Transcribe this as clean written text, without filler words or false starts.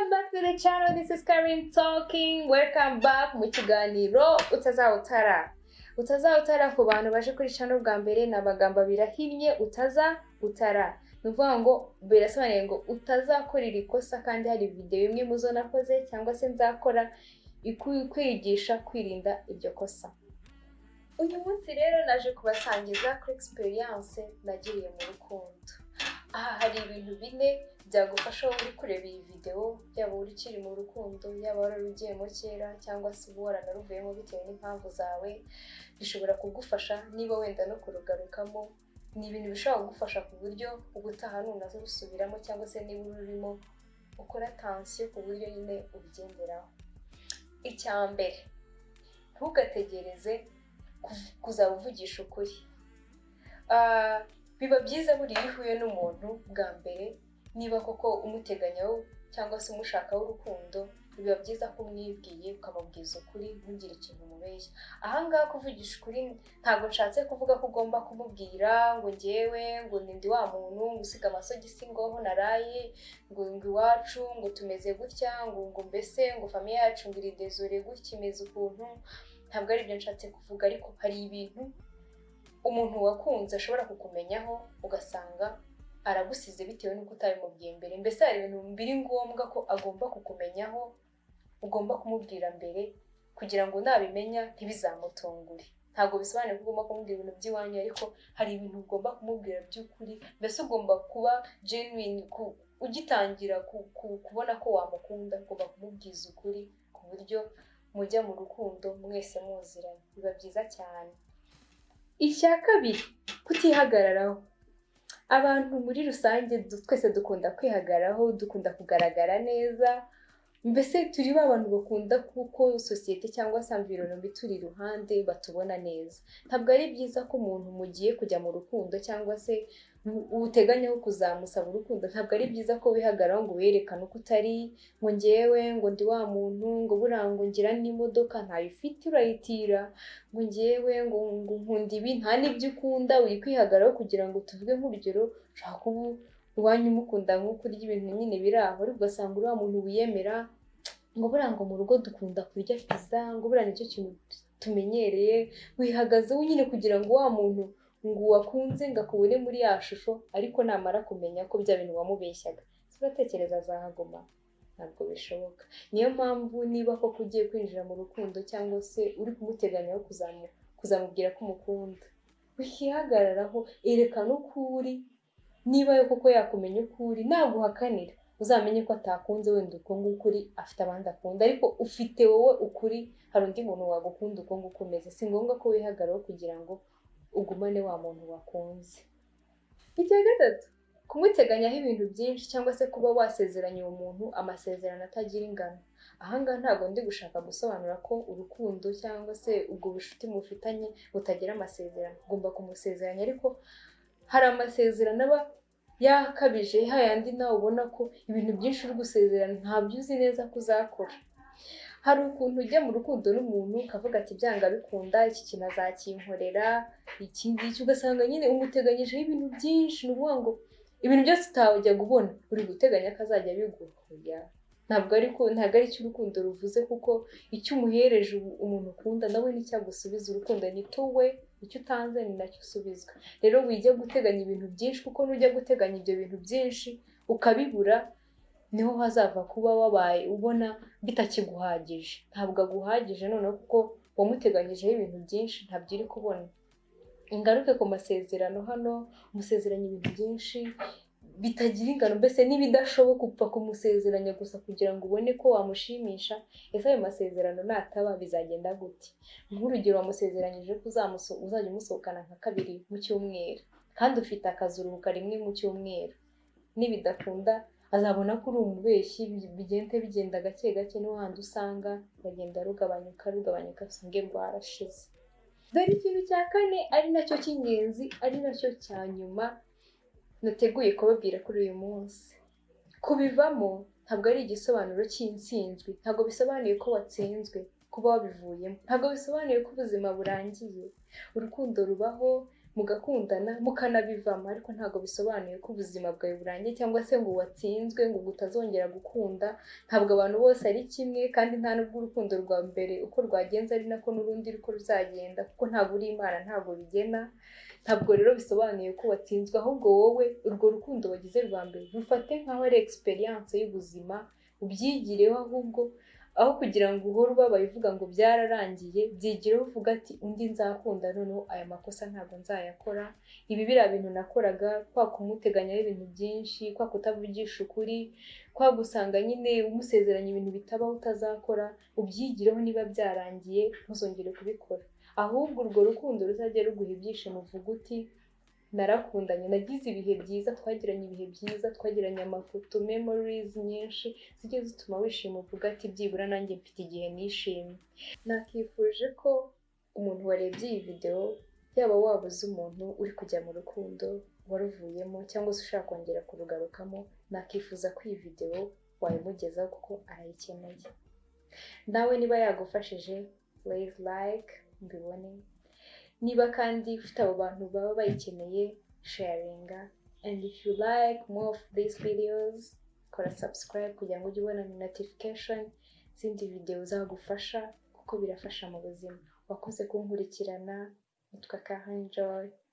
Welcome back to the channel. This is Karen talking. Welcome back mu kiganiro utazawutara. Utazawutara ku bantu baje kuri channel bwa mbere n'abagamba birahinnye utazawutara. Nuvuga ngo birasobanuye ngo utazakorera ikosa kandi hari video imwe muzo nakoze cyangwa se nzakora ikwigisha kwirinda ibyo kosa. Uyu munsi rero naje kubasangiza ku experience nagiriye mu rukundo. Aha hari ibintu bine byagufasha uri kureba iyi video, yaba uri kiri mu rukundo, yaba wararugiyemo kera cyangwa se waranaruvuyemo bitewe n'impamvu zawe. Bishobora kugufasha niba wenda no kurugarukamo. Ni ibintu bishobora kugufasha ku buryo ubutaha nunaza rusubiramo cyangwa se niba urimo ukora attention ku buryo nyine ubigenderaho. Icyambere, ntugategereze kuzavugisha ukuri. Biba byiza buri ihuye n'umuntu bwa mbere, niba koko umuteganyaho cyangwa se umushakaho urukundo, biba byiza ko mwibwiye ukamubwiza ukuri, ntugire ikintu umubeshya. Ahangaha kuvugisha ukuri ntabwo nshatse kuvuga ko ugomba kumubwira ngo ngewe ngo ndi wa muntu gusiga amasogisi ngoho naraye ngo iwacu ngo tumeze gutya ngo mbese ngo famille yacu ngo iri désolé gutya imeze ukuntu. Ntabwo ari byo nshatse kuvuga, ariko hari ibintu umuntu wakunze ashobora kukumenyaho ugasanga aragusize bitewe n'uko utabimubwiye mbere. Mbese hari ibintu biri ngombwa ko agomba kukumenyaho, ugomba kumubwira mbere kugira ngo nabimenya ntibizamutungure. Ntabwo bisobanuye ko ugomba kumubwira ibintu by'iwanyu, ariko hari ibintu ugomba kumubwira by'ukuri. Mbese ugomba kuba genuine ugitangira kubona ko wamukunda, ugomba kumubwiza ukuri ku buryo mujya mu rukundo mwese muziranye. Biba byiza cyane. Icya kabiri, kutihagararaho. Abantu muri rusange twese dukunda kwihagararaho, dukunda kugaragara neza. Mbese turi abantu bakunda kuko societe cyangwa se environnement turi iruhande batubona neza. Ntabwo ari byiza ko umuntu mugiye kujya mu rukundo cyangwa se uteganyaho kuzamusaba urukundo, ntabwo ari byiza ko wihagararaho ngo werekane uko utari, ngo ngewe ngo ndi wa muntu ngo burango ngira n'imodoka ntayo ufite urayitira, ngo ngewe ngo nkunda ibi nta n'ibyo ukunda. Wikwihagararaho kugira ngo tuvuge nk'urugero, ushaka kuba iwanyu mukunda nko kurya ibintu nyine biri aho, ariko ugasanga uri wa muntu wiyemera ngo burango mu rugo dukunda kurya pizza, ngo buriya nicyo kintu tumenyereye. Wihagazeho nyine kugira ngo wa muntu ngo wakunze ngo akubone muri ya shusho, ariko namara kumenya ko bya bintu wamubeshyaga uratekereza azahaguma. Ntabwo bishoboka. Niyo mpamvu niba koko ugiye kwinjira mu rukundo cyangwa se uri kumuteganyaho kuzamubwira ko umukunda, wihagararaho, erekana uko uri. Niba yo koko yakumenya uko uri, naguhakanira uzamenye ko atakunze wenda uko nguko uri, afite abandi akunda, ariko ufite wowe ukuri, hari undi muntu wagukunda uko nguko umeze. Si ngombwa ko wihagararaho kugira ngo ugumane wa muntu wakunze. Icya gatatu, kumuteganyaho ibintu byinshi cyangwa se kuba wasezeranya uwo muntu amasezerano atagira ingano. Ahangaha ntabwo ndi gushaka gusobanura ko urukundo cyangwa se ubwo bushuti mufitanye butagira amasezerano. Ugomba kumusezeranya, ariko hari amasezerano aba yakabije, hayandi nawe ubona ko ibintu byinshi uri gusezerana ntabyo uzi neza ko uzakora. Hari ukuntu ujya mu rukundo n'umuntu ukavuga ati byanga bikunda iki kintu azakinkorera iki ngiki, ugasanga nyine umuteganyijeho ibintu byinshi. Ni ukuvuga ngo ibintu byose utajya kubona uri guteganya ko azajya biguha. Ntabwo ari cyo urukundo ruvuze, kuko icyo umuhereje umuntu ukunda nawe nicyo agusubiza. Urukundo ni towe, icyo utanze ni nacyo usubizwa. Rero wijya guteganya ibintu byinshi, kuko nujya guteganya ibyo bintu byinshi ukabibura, niho hazava kuba wabaye ubona bitakiguhagije. Ntabwo aguhagije noneho kuko wamuteganyijeho ibintu byinshi ntabyo uri kubona. Ingaruke ku masezerano hano, umusezeranya ibintu byinshi bitagira ingano, mbese n'ibidashoboka upfa kumusezeranya gusa kugira ngo ubone ko wamushimisha. Ese ayo masezerano nataba bizagenda gute? Nk'urugero, wamusezeranyije ko uzajya umusohokana nka 2 mu cyumweru kandi ufite akazi uruhuka rimwe mu cyumweru. Nibidakunda azabona ko uri umubeshyi, bigenda gake gake, no handi usanga bagenda rugabanyuka usange rwarashize. Dore ikintu cya kane ari nacyo cy'ingenzi, ari nacyo cya nyuma nateguye kubabwira kuri uyu munsi. Kubivamo ntabwo ari igisobanuro cy'intsinzwi. Ntabwo bisobanuye ko watsinzwe kuba wabivuyemo. Ntabwo bisobanuye ko ubuzima burangiye. Urukundo rubaho, mugakundana mukanabivamo, ariko ntabwo bisobanuye ko ubuzima bwawe burangiye cyangwa se ngo watsinzwe ngo utazongera gukunda. Ntabwo abantu bose ari kimwe, kandi nta nubwo urukundo rwa mbere uko rwagenze ari nako n'urundi ruko ruzagenda, kuko ntabwo uri Imana, ntabwo bigena. Ntabwo rero bisobanuye ko watsinzwe, ahubwo wowe urwo rukundo wagize rwa mbere rufate nk'aho ari experience y'ubuzima, ubyigireho. Ahubwo aho kugira ngo uhore ubabaye uvuga ngo byararangiye, byigireho uvuga ati undi nzakunda, noneho aya makosa ntabwo nzayakora. Ibi biriya bintu nakoraga, kwa kumuteganyaho ibintu byinshi, kwa kutavugisha ukuri, kwa gusanga nyine umusezeranya ibintu bitabaho utazakora, ubyigireho. Niba byarangiye ntuzongere kubikora, ahubwo urwo rukundo ruzajya ruguha ibyishimo, uvuga uti narakundanye, nagize ibihe byiza, twagiranye ibihe byiza, twagiranye amafoto, memories nyinshi zijye zituma wishima, uvuga ati byibura nanjye mfite igihe nishimye. Nakifuje ko umuntu warebye iyi video, yaba wabuze umuntu uri kujya mu rukundo waruvuyemo cyangwa se ushaka kongera kurugarukamo, nakifuza ko iyi video wayimugezaho kuko arayikeneye. Nawe niba yagufashije, please like mbibone. Niba kandi ufite abo bantu baba bayikeneye, sharinga. And if you like more of these videos, kora subscribe kugira ngo ujye ubona notification zindi video zagufasha, kuko birafasha mu buzima. Wakoze kunkurikirana, nitwa Karen Joy.